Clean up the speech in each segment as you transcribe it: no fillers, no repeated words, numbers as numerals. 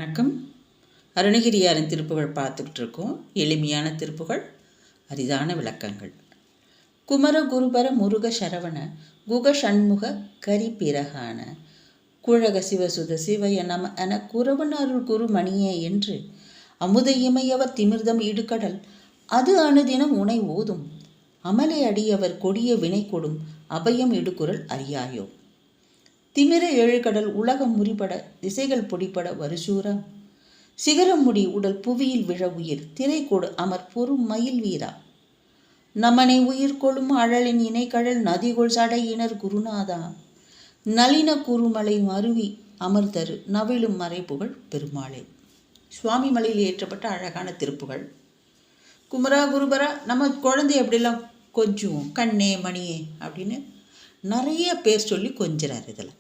வணக்கம். அருணகிரியாரின் திருப்புகழ் பார்த்துக்கிட்டு இருக்கோம். எளிமையான திருப்புகழ், அரிதான விளக்கங்கள். குமர குருபர முருக சரவண குக சண்முக கரிபிரகான குழக சிவசுத சிவய நம என குரவன் அருள் குருமணியே என்று அமுத இமையவர் திமிர்தம் இடுகடல் அது அணுதினம் உனை ஓதும் அமலை அடியவர் கொடிய வினை கொடும் அபயம் இடுகுரல் அறியாயோ. திமிர எழுகடல் உலகம் முறிபட திசைகள் பொடிபட வருசூரா சிகரம் முடி உடல் புவியில் விழ உயிர் திரைகொடு அமர் பொறும் மயில் வீரா நமனை உயிர் கொளும் அழலின் இணைக்கழல் நதிகொள் சடையினர் குருநாதா நளின குருமலை மருவி அமர்தரு நவிலும் மறைப்புகள் பெருமாளே. சுவாமி மலையில் ஏற்றப்பட்ட அழகான திருப்புகள். குமரா குருபரா, நம்ம குழந்தை எப்படிலாம் கொஞ்சுவோம், கண்ணே மணியே அப்படின்னு நிறைய பேர் சொல்லி கொஞ்சிறார். இதில்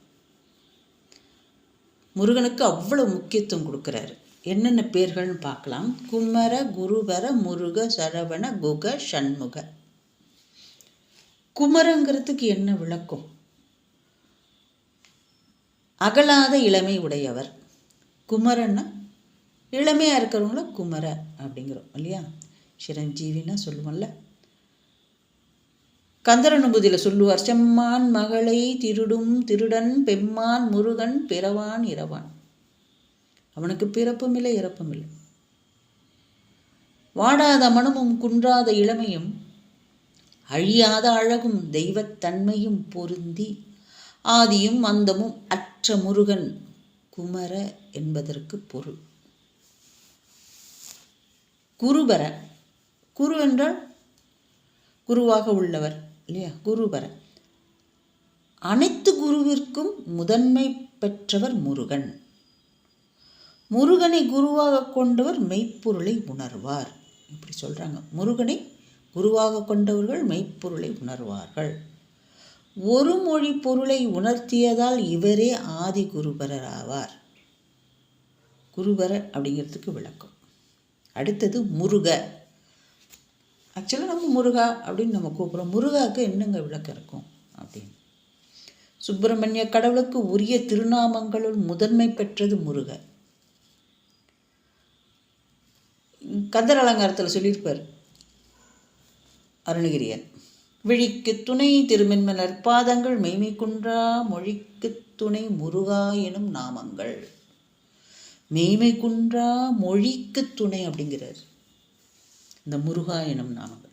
முருகனுக்கு அவ்வளோ முக்கியத்துவம் கொடுக்குறாரு. என்னென்ன பேர்கள்னு பார்க்கலாம். குமர குருபர முருக சரவண குக சண்முக. குமரங்கிறதுக்கு என்ன விளக்கம்? அகலாத இளமை உடையவர். குமரன்னா இளமையாக இருக்கிறவங்கள குமர அப்படிங்கிறோம் இல்லையா? சிரஞ்சீவின்னா சொல்லுவோம்ல. கந்தரனுபூதியில் சொல்லுவார், செம்மான் மகளை திருடும் திருடன் பெம்மான் முருகன் பிறவான் இரவான். அவனுக்கு பிறப்பும் இல்லை இறப்பும் இல்லை. வாடாத மனமும் குன்றாத இளமையும் அழியாத அழகும் தெய்வத்தன்மையும் பொருந்தி ஆதியும் அந்தமும் அற்ற முருகன் குமர என்பதற்கு பொருள். குருபர, குரு என்றால் குருவாக உள்ளவர் இல்லையா? குருபர, அனைத்து குருவிற்கும் முதன்மை பெற்றவர் முருகன். முருகனை குருவாக கொண்டவர் மெய்ப்பொருளை உணர்வார். இப்படி சொல்றாங்க. முருகனை குருவாக கொண்டவர்கள் மெய்ப்பொருளை உணர்வார்கள். ஒரு மொழி பொருளை உணர்த்தியதால் இவரே ஆதி குருபரர் ஆவார். குருபர அப்படிங்கிறதுக்கு விளக்கம். அடுத்தது முருக. ஆக்சுவலாக நம்ம முருகா அப்படின்னு நம்ம கூப்பிட்றோம். முருகாவுக்கு என்னங்க விளக்கம் இருக்கும் அப்படின்னு. சுப்பிரமணிய கடவுளுக்கு உரிய திருநாமங்களுள் முதன்மை பெற்றது முருக. கந்தர் அலங்காரத்தில் சொல்லியிருப்பார் அருணகிரியர், விழிக்கு துணை திருமென்மலர் பாதங்கள் மெய்மை குன்றா மொழிக்கு துணை முருகா எனும் நாமங்கள். மெய்மை குன்றா மொழிக்கு துணை அப்படிங்கிறார் இந்த முருகா எனும் நாமங்கள்.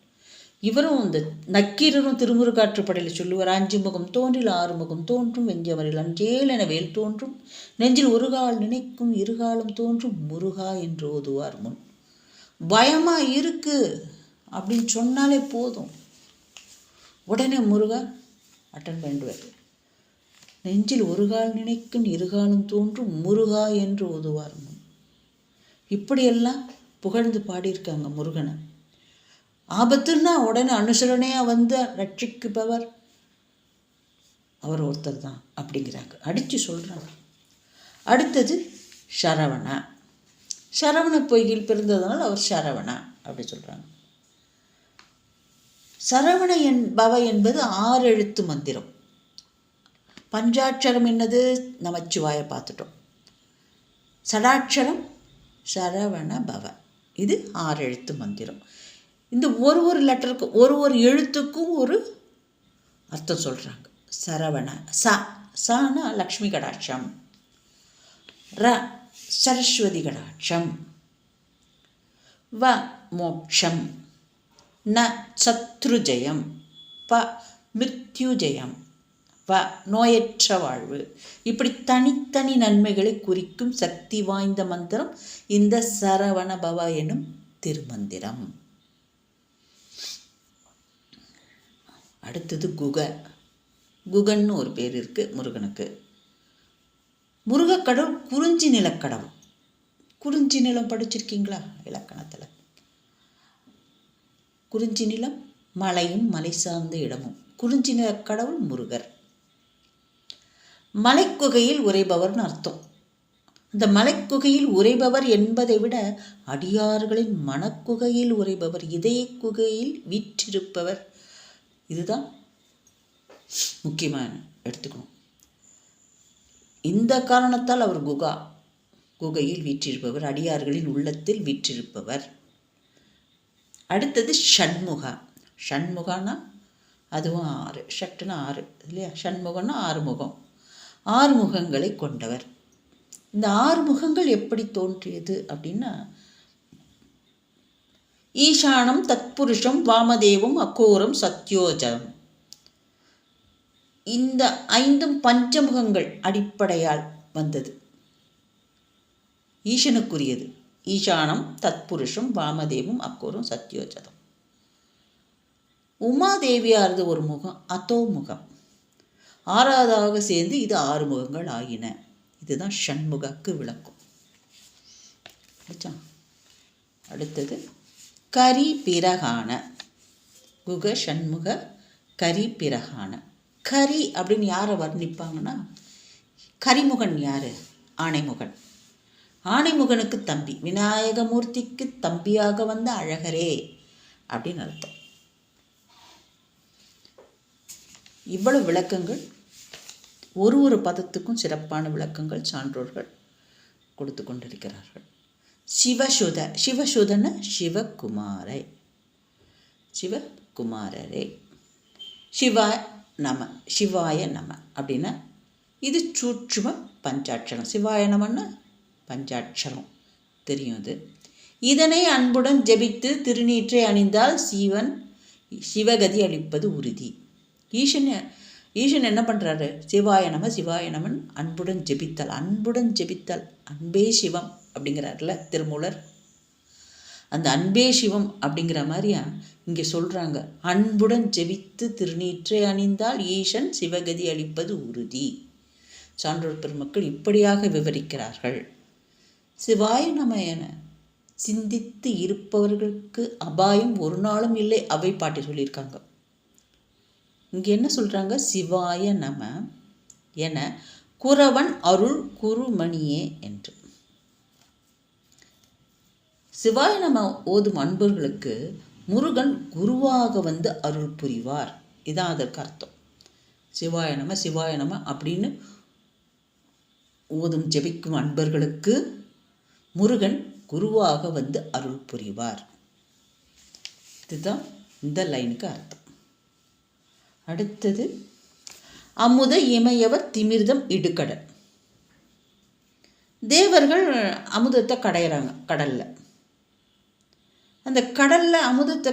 இவரும் இந்த நக்கீரரும் திருமுருகாற்றுப்படையில் சொல்லுவார், 5 முகம் தோன்றில் 6 முகம் தோன்றும் வெஞ்சவரில் அஞ்சேல் என வேல் தோன்றும் நெஞ்சில் ஒரு கால் நினைக்கும் இருகாலம் தோன்றும் முருகா என்று ஓதுவார் முன். பயமா இருக்கு அப்படின்னு சொன்னாலே போதும், உடனே முருகா அட்டன் பண்ணிடுவார். நெஞ்சில் ஒரு கால் நினைக்கும் இருகாலம் தோன்றும் முருகா என்று ஓதுவார் முன். இப்படியெல்லாம் புகழ்ந்து பாடியிருக்காங்க முருகனை. ஆபத்துன்னா உடனே அனுசரணையாக வந்து ரட்சிக்குபவர் அவர் ஒருத்தர் தான் அப்படிங்கிறாங்க, அடித்து சொல்கிறாங்க. அடுத்தது சரவண. சரவண பொய்கையில் பிறந்ததுனால அவர் சரவண அப்படி சொல்கிறாங்க. சரவண பவ என்பது 6 எழுத்து மந்திரம். பஞ்சாட்சரம் என்னது? நமச்சிவாய பார்த்துட்டோம். சடாட்சரம் சரவண பவ, இது 6 எழுத்து மந்திரம். இந்த ஒரு லெட்டருக்கு ஒரு எழுத்துக்கும் ஒரு அர்த்தம் சொல்கிறாங்க. சரவண சனா லக்ஷ்மி கடாட்சம், ர சரஸ்வதி கடாட்சம், வ மோட்சம், ந சத்ருஜயம், ப மிருத்யுஜயம், வ நோயற்ற வாழ்வு. இப்படி தனித்தனி நன்மைகளை குறிக்கும் சக்தி வாய்ந்த மந்திரம் இந்த சரவண பவ எனும் திருமந்திரம். அடுத்தது குக. குகன்னு ஒரு பேர் இருக்கு முருகனுக்கு. முருகக்கடவுள் குறிஞ்சி நிலக்கடவுள். குறிஞ்சி நிலம் படிச்சிருக்கீங்களா இலக்கணத்தில்? குறிஞ்சி நிலம் மலையும் மலை சார்ந்த இடமும். குறிஞ்சி நிலக்கடவுள் முருகர். மலைக்குகையில் உரைபவர்னு அர்த்தம். இந்த மலைக்குகையில் உரைபவர் என்பதை விட அடியார்களின் மனக்குகையில் உரைபவர், இதய குகையில் வீற்றிருப்பவர், இதுதான் முக்கியமான எடுத்துக்கணும். இந்த காரணத்தால் அவர் குகா குகையில் வீற்றிருப்பவர், அடியார்களின் உள்ளத்தில் வீற்றிருப்பவர். அடுத்தது ஷண்முகா. ஷண்முகானா அதுவும் 6, ஷட்டுனா 6 இல்லையா? ஷண்முகம்னா 6 முகம், 6 முகங்களை கொண்டவர். இந்த 6 முகங்கள் எப்படி தோன்றியது அப்படின்னா, ஈசானம் தத்புருஷம் வாமதேவம் அகோரம் சத்யோஜம், இந்த 5 பஞ்சமுகங்கள் அடிப்படையால் வந்தது, ஈசனுக்குரியது. ஈசானம் தத்புருஷம் வாமதேவம் அக்கோரம் சத்யோஜதம். உமாதேவியாரது ஒரு முகம் அதோ முகம், 6வதாக சேர்ந்து இது 6 முகங்கள் ஆகின. இதுதான் ஷண்முகக்கு விளக்கம். அடுத்தது கரி பிரகான. குக ஷண்முக கரி பிரகான. கரி அப்படின்னு யாரை வர்ணிப்பாங்கன்னா, கரிமுகன் யாரு? ஆணைமுகன். ஆணைமுகனுக்கு தம்பி, விநாயகமூர்த்திக்கு தம்பியாக வந்த அழகரே அப்படின்னு அர்த்தம். இவ்வளவு விளக்கங்கள், ஒரு பதத்துக்கும் சிறப்பான விளக்கங்கள் சான்றோர்கள் கொடுத்து கொண்டிருக்கிறார்கள். சிவசுத. சிவசுதன சிவகுமாரை, சிவகுமாரரே. சிவாய நம, சிவாய நம அப்படின்னா இது சூட்சும பஞ்சாட்சரம். சிவாய நமன்னா பஞ்சாட்சரம் தெரியும். அது இதனை அன்புடன் ஜெபித்து திருநீற்றை அணிந்தால் சிவகதி அளிப்பது உறுதி. ஈசன் என்ன பண்ணுறாரு? சிவாய நம சிவாய நமன் அன்புடன் ஜெபித்தல். அன்புடன் ஜெபித்தல், அன்பே சிவம் அப்படிங்கிறார்ல திருமூலர். அந்த அன்பே சிவம் அப்படிங்கிற மாதிரியா இங்கே சொல்கிறாங்க. அன்புடன் ஜெபித்து திருநீற்றை அணிந்தால் ஈசன் சிவகதி அளிப்பது உறுதி. சான்றோர் பெருமக்கள் இப்படியாக விவரிக்கிறார்கள். சிவாய நம என சிந்தித்து இருப்பவர்களுக்கு அபாயம் ஒரு நாளும் இல்லை, அவை பாட்டி சொல்லியிருக்காங்க. இங்கே என்ன சொல்கிறாங்க? சிவாய நம என குறவன் அருள் குருமணியே என்று. சிவாய நம ஓதும் அன்பர்களுக்கு முருகன் குருவாக வந்து அருள் புரிவார். இதான் அதற்கு அர்த்தம். சிவாய நம அப்படின்னு ஓதும் ஜெபிக்கும் அன்பர்களுக்கு முருகன் குருவாக வந்து அருள் புரிவார். இதுதான் இந்த லைனுக்கு அர்த்தம். அடுத்தது அமுத இமையவர் திமிர்தம் இடுகடல். தேவர்கள் அமுதத்தை கடையிறாங்க கடல்ல. அந்த கடல்ல அமுதத்தை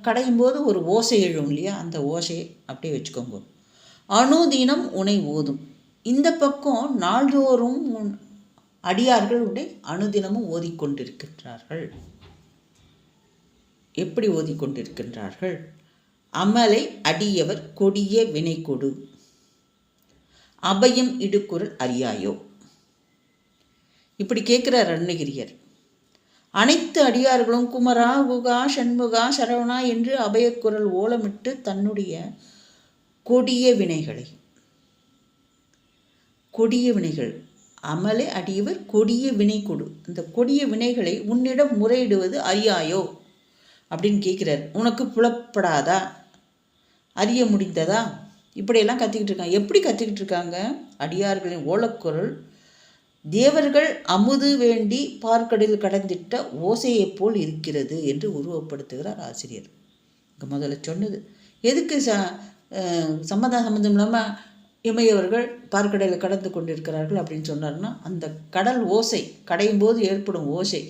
கடையும் போது ஒரு ஓசை எழும் இல்லையா? அந்த ஓசையை அப்படியே வச்சுக்கோங்க. அனுதினம் உனை ஓதும். இந்த பக்கம் நாள்தோறும் அடியார்கள் உடை அனுதினமும் ஓதிக்கொண்டிருக்கின்றார்கள். எப்படி ஓதிக்கொண்டிருக்கின்றார்கள்? அமலை அடியவர் கொடிய வினை கொடு, அபயம் இடுக்குறள் அறியாயோ. இப்படி கேட்கிறார் அருணகிரியர். அனைத்து அடியார்களும் குமரா குகா சண்முகா சரவணா என்று அபயக்குரல் ஓலமிட்டு தன்னுடைய கொடிய வினைகள் அமலே அடியவர் கொடிய வினை கொடு, இந்த கொடிய வினைகளை உன்னிடம் முறையிடுவது அறியாயோ அப்படின்னு கேட்குறார். உனக்கு புலப்படாதா? அறிய முடிந்ததா? இப்படியெல்லாம் கற்றுக்கிட்டு இருக்காங்க. எப்படி கற்றுக்கிட்டு இருக்காங்க? அடியார்களின் ஓலக்குரல் தேவர்கள் அமுது வேண்டி பார்க்கடலில் கடந்திட்ட ஓசையைப் போல் இருக்கிறது என்று உருவப்படுத்துகிறார் ஆசிரியர். இங்கே முதல்ல சொன்னது எதுக்கு சம்மந்தம் இல்லாமல் இமையவர்கள் பார்க்கடலில் கடந்து கொண்டிருக்கிறார்கள் அப்படின்னு சொன்னார்னா, அந்த கடல் ஓசை கடையும் போது ஏற்படும் ஓசை.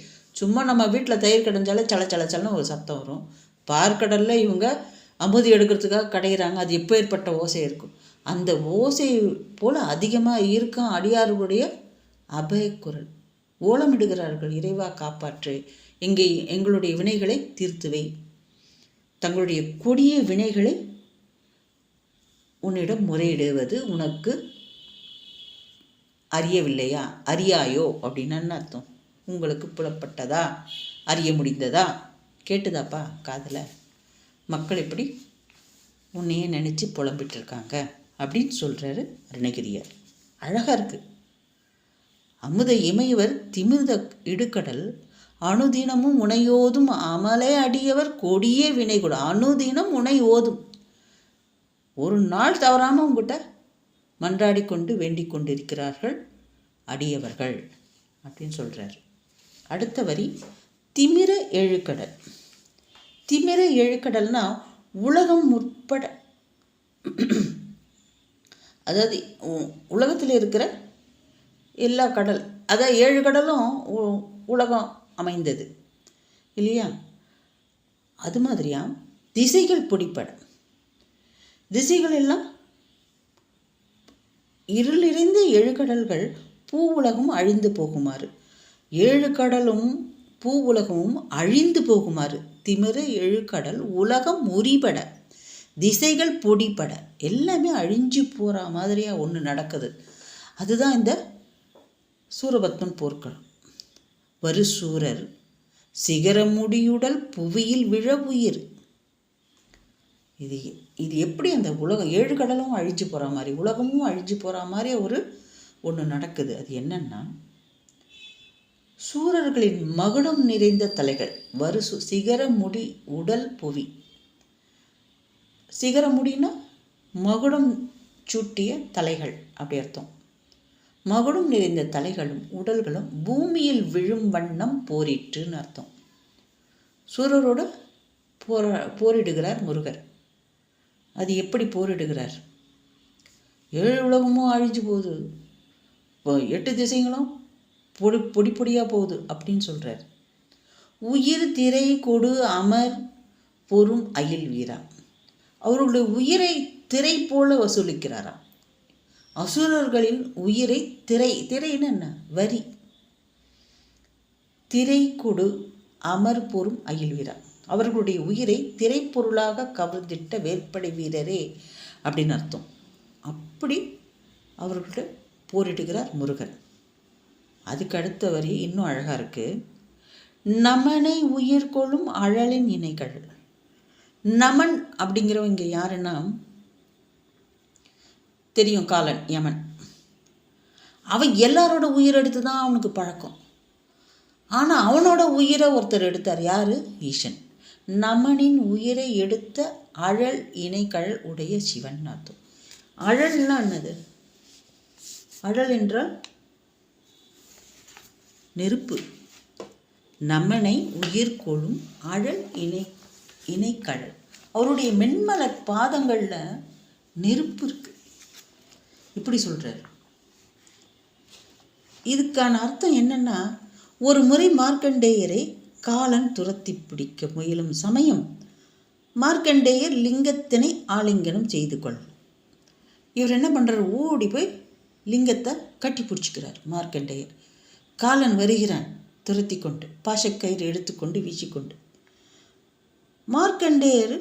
சும்மா நம்ம வீட்டில் தயிர் கடைஞ்சாலே சலச்சலச்சலன்னு ஒரு சத்தம் வரும். பார்க்கடலில் இவங்க அமுதி எடுக்கிறதுக்காக கடையிறாங்க. அது எப்போ ஏற்பட்ட ஓசை இருக்கும்? அந்த ஓசை போல் அதிகமாக இருக்கும் அடியார்களுடைய அபயக்குரல். ஓலமிடுகிறார்கள், இறைவா காப்பாற்று, எங்களுடைய வினைகளை தீர்த்துவை, தங்களுடைய கொடிய வினைகளை உன்னிடம் முறையிடுவது உனக்கு அறியவில்லையா? அறியாயோ அப்படின்னு அர்த்தம். உங்களுக்கு புலப்பட்டதா? அறிய முடிந்ததா? கேட்டுதாப்பா காதில்? மக்கள் இப்படி உன்னையே நினச்சி புலம்பிட்டு இருக்காங்க அப்படின்னு சொல்கிறாரு அருணகிரியார். அழகாக இருக்குது. அமுத இமையவர் திமிர்த இடுகடல் அனுதினமும் உனையோதும் அமலே அடியவர் கொடிய வினை கூட. அனுதினம் உனை ஓதும், ஒரு நாள் தவறாமல் உங்ககிட்ட மன்றாடி கொண்டு வேண்டிக் கொண்டிருக்கிறார்கள் அடியவர்கள். அப்படின்னு சொல்கிறார். அடுத்த வரி திமிர எழுக்கடல். திமிர எழுக்கடல்னா உலகம் உட்பட, அதாவது உலகத்தில் இருக்கிற எல்லா கடல், அதாவது 7 கடலும் உலகம் அமைந்தது இல்லையா? அது மாதிரியா திசைகள் பிடிப்பட, திசைகள் எல்லாம் இருளிறைந்த 7 கடல்கள் பூ உலகம் அழிந்து போகுமாறு, 7 கடலும் பூ உலகமும் அழிந்து போகுமாறு, திமிர 7 கடல் உலகம் முறிபட, திசைகள் பொடிப்பட, எல்லாமே அழிஞ்சு போகிற மாதிரியாக ஒன்று நடக்குது. அதுதான் இந்த சூரபத்மன் போர்க்களம். வருசூரர் சிகரமுடியுடல் புவியில் விழ உயிர். இது எப்படி அந்த உலகம் 7 கடலும் அழிஞ்சு போகிற மாதிரி, உலகமும் அழிஞ்சு போகிற மாதிரி ஒன்று நடக்குது. அது என்னன்னா, சூரர்களின் மகுடம் நிறைந்த தலைகள். சிகரமுடி உடல் புவி. சிகரமுடினா மகுடம் சூட்டிய தலைகள் அப்படி அர்த்தம். மகுடம் நிறைந்த தலைகளும் உடல்களும் பூமியில் விழும் வண்ணம் போரிட்டுன்னு அர்த்தம். சூரரோட போரிடுகிறார் முருகர். அது எப்படி போரிடுகிறார்? 7 உலகமும் அழிஞ்சு போகுது, 8 திசைகளும் பொடி பொடியாக போகுது அப்படின்னு சொல்கிறார். உயிர் திரை கொடு அமர் பொறும் அயில் வீரா. அவர்களுடைய உயிரை திரை போல வசூலிக்கிறாராம். அசுரர்களின் உயிரை திரைன்னு என்ன? வரி. திரை கொடு அமர் பொறும் அயில் வீரா. அவர்களுடைய உயிரை திரைப்பொருளாக கவர்ந்திட்ட வேற்படை வீரரே அப்படின்னு அர்த்தம். அப்படி அவர்கள்ட்ட போரிடுகிறார் முருகன். அதுக்கு அடுத்த வரி இன்னும் அழகாக இருக்குது. நமனை உயிர் கொள்ளும் அழலின் இணைகள். நமன் அப்படிங்கிறவங்க யாருன்னா தெரியும், காலன், யமன். அவன் எல்லாரோட உயிர் எடுத்து தான் அவனுக்கு பழக்கம். ஆனால் அவனோட உயிரை ஒருத்தர் எடுத்தார். யார்? ஈசன். நமனின் உயிரை எடுத்த அழல் இணைகழல் உடைய சிவன் அர்த்தம். அழல்னா என்னது? அழல் என்றால் நெருப்பு. நமனை உயிர் கொள்ளும் அழல் இணைகழல். அவருடைய மென்மலர் பாதங்களில் நெருப்பு இருக்கு. இப்படி சொல்கிறார். இதுக்கான அர்த்தம் என்னன்னா, ஒரு முறை மார்க்கண்டேயரை காலன் துரத்தி பிடிக்க முயலும் சமயம் மார்க்கண்டேயர் லிங்கத்தினை ஆலிங்கனம் செய்து கொள். இவர் என்ன பண்ணுறார்? ஓடி போய் லிங்கத்தை கட்டி பிடிச்சிக்கிறார் மார்க்கண்டேயர். காலன் வருகிறான் துரத்தி கொண்டு, பாசக்கயிறு எடுத்துக்கொண்டு வீசிக்கொண்டு. மார்க்கண்டேயர்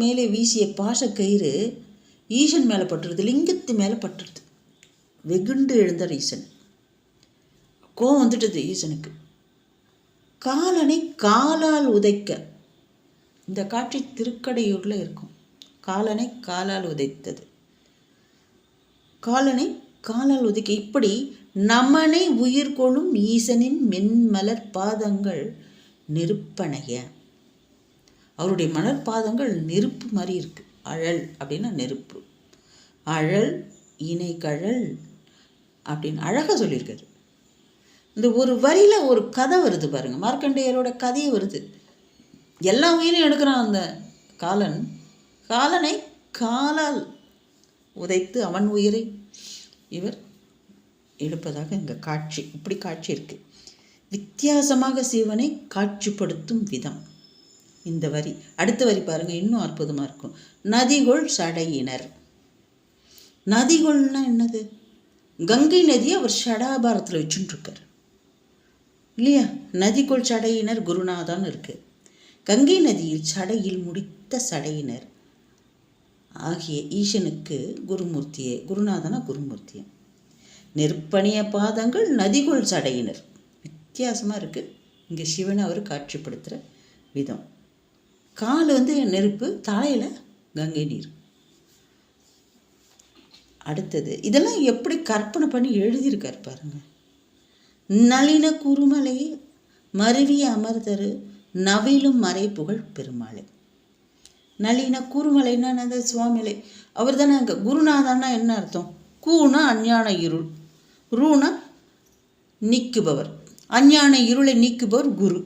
மேலே வீசிய பாசக்கயிறு ஈசன் மேலே பட்டுருது, லிங்கத்து மேலே பட்டுருது. வெகுண்டு எழுந்தார் ஈசன். கோவம் வந்துட்டது ஈசனுக்கு. காலனை காலால் உதைக்க, இந்த காட்சி திருக்கடையூரில் இருக்கும். காலனை காலால் உதைத்தது. காலனை காலால் உதைக்க. இப்படி நமனை உயிர் கொள்ளும் ஈசனின் மென்மலர் பாதங்கள் நெருப்பணைய. அவருடைய மலர்பாதங்கள் நெருப்பு மாதிரி இருக்கு. அழல் அப்படின்னா நெருப்பு. அழல் இணைகழல் அப்படின்னு அழகாக சொல்லியிருக்காரு. இந்த ஒரு வரியில் ஒரு கதை வருது பாருங்க. மார்க்கண்டேயரோட கதையே வருது. எல்லா உயிரையும் எடுக்கிறான் அந்த காலன். காலனை காலால் உதைத்து அவன் உயிரை இவர் எடுப்பதாக இங்கே காட்சி. இப்படி காட்சி இருக்கு. வித்தியாசமாக சிவனை காட்சிப்படுத்தும் விதம் இந்த வரி. அடுத்த வரி பாருங்க, இன்னும் அற்புதமாக இருக்கும். நதிகொள் சடையினர். நதிகொள்னா என்னது? கங்கை நதியை அவர் ஷடாபாரத்தில் வச்சுட்டுருக்கார் இல்லையா? நதிகொள் சடையினர் குருநாதான்னு இருக்கு. கங்கை நதியில் சடையில் முடித்த சடையினர் ஆகிய ஈசனுக்கு குருமூர்த்தியே. குருநாதனா குருமூர்த்தியே. நெருப்பணிய பாதங்கள் நதிகொள் சடையினர். வித்தியாசமாக இருக்குது இங்கே சிவனை அவர் காட்சிப்படுத்துகிற விதம். கால் நெருப்பு, தலையில் கங்கை நீர். அடுத்தது இதெல்லாம் எப்படி கற்பனை பண்ணி எழுதியிருக்கார் பாருங்க. நளின குருமலை மருவிய அமர்தரு நவிலும் மறை புகழ் பெருமாளை. நளின குருமலைன்னா அந்த சுவாமிலை. அவர் தானே அங்கே குருநாதான்னா என்ன அர்த்தம்? கூனா அஞ்ஞான இருள், ரூனா நீக்குபவர், அஞ்ஞான இருளை நீக்குபவர் குரு.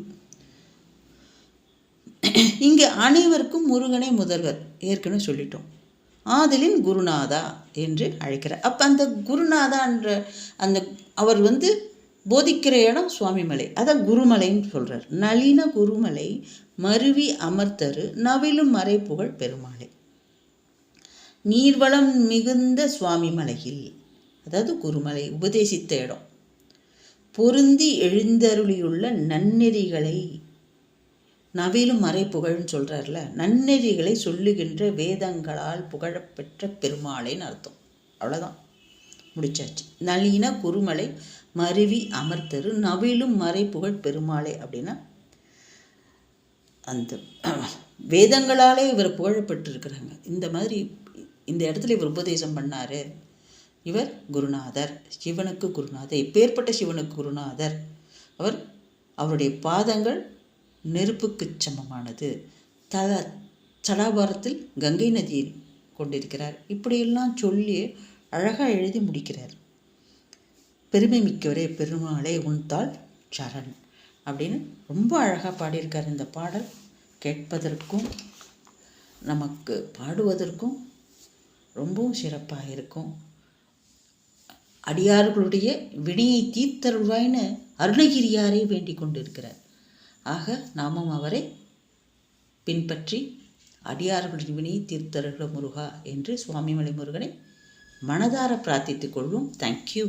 இங்கே அனைவருக்கும் முருகனை முதல்வர், ஏற்கனவே சொல்லிட்டோம். ஆதலின் குருநாதா என்று அழைக்கிறார். அப்போ அந்த குருநாதான்ற அந்த அவர் போதிக்கிற இடம் சுவாமிமலை, அதான் குருமலைன்னு சொல்கிறார். நளின குருமலை மருவி அமர்த்தரு நவிலும் மறைப்புகழ் பெருமாளை. நீர்வளம் மிகுந்த சுவாமிமலையில், அதாவது குருமலை உபதேசித்த இடம், பொருந்தி எழுந்தருளியுள்ள நன்னெறிகளை, நவிலும் மறைப்புகழ்னு சொல்கிறார்ல, நன்னெறிகளை சொல்லுகின்ற வேதங்களால் புகழப்பெற்ற பெருமாளைன்னு அர்த்தம். அவ்வளோதான், முடிச்சாச்சு. நளின குருமலை மருவி அமர்த்தரு நவிலும் மறைப்புகழ் பெருமாளை அப்படின்னா அந்த வேதங்களாலே இவர் புகழப்பட்டிருக்கிறாங்க. இந்த மாதிரி இந்த இடத்துல இவர் உபதேசம் பண்ணார். இவர் குருநாதர், சிவனுக்கு குருநாதர். எப்பேற்பட்ட சிவனுக்கு குருநாதர் அவர். அவருடைய பாதங்கள் நெருப்புக்கு சமமானது. தலாபாரத்தில் கங்கை நதியை கொண்டிருக்கிறார். இப்படியெல்லாம் சொல்லி அழகாக எழுதி முடிக்கிறார். பெருமை மிக்கவரே பெருமாளே உன்தாள் சரண் அப்படின்னு ரொம்ப அழகாக பாடியிருக்கார். இந்த பாடல் கேட்பதற்கும் நமக்கு பாடுவதற்கும் ரொம்பவும் சிறப்பாக இருக்கும். அடியார்களுடைய வினையை தீர்த்தருள்வாய்னு அருணகிரியாரை வேண்டிக் கொண்டிருக்கிறார். ஆக நாமும் அவரை பின்பற்றி அடியார்களுடைய வினையை தீர்த்தருள முருகா என்று சுவாமிமலை முருகனை மனதார பிரார்த்தித்துக் கொள்வோம். தேங்க்யூ.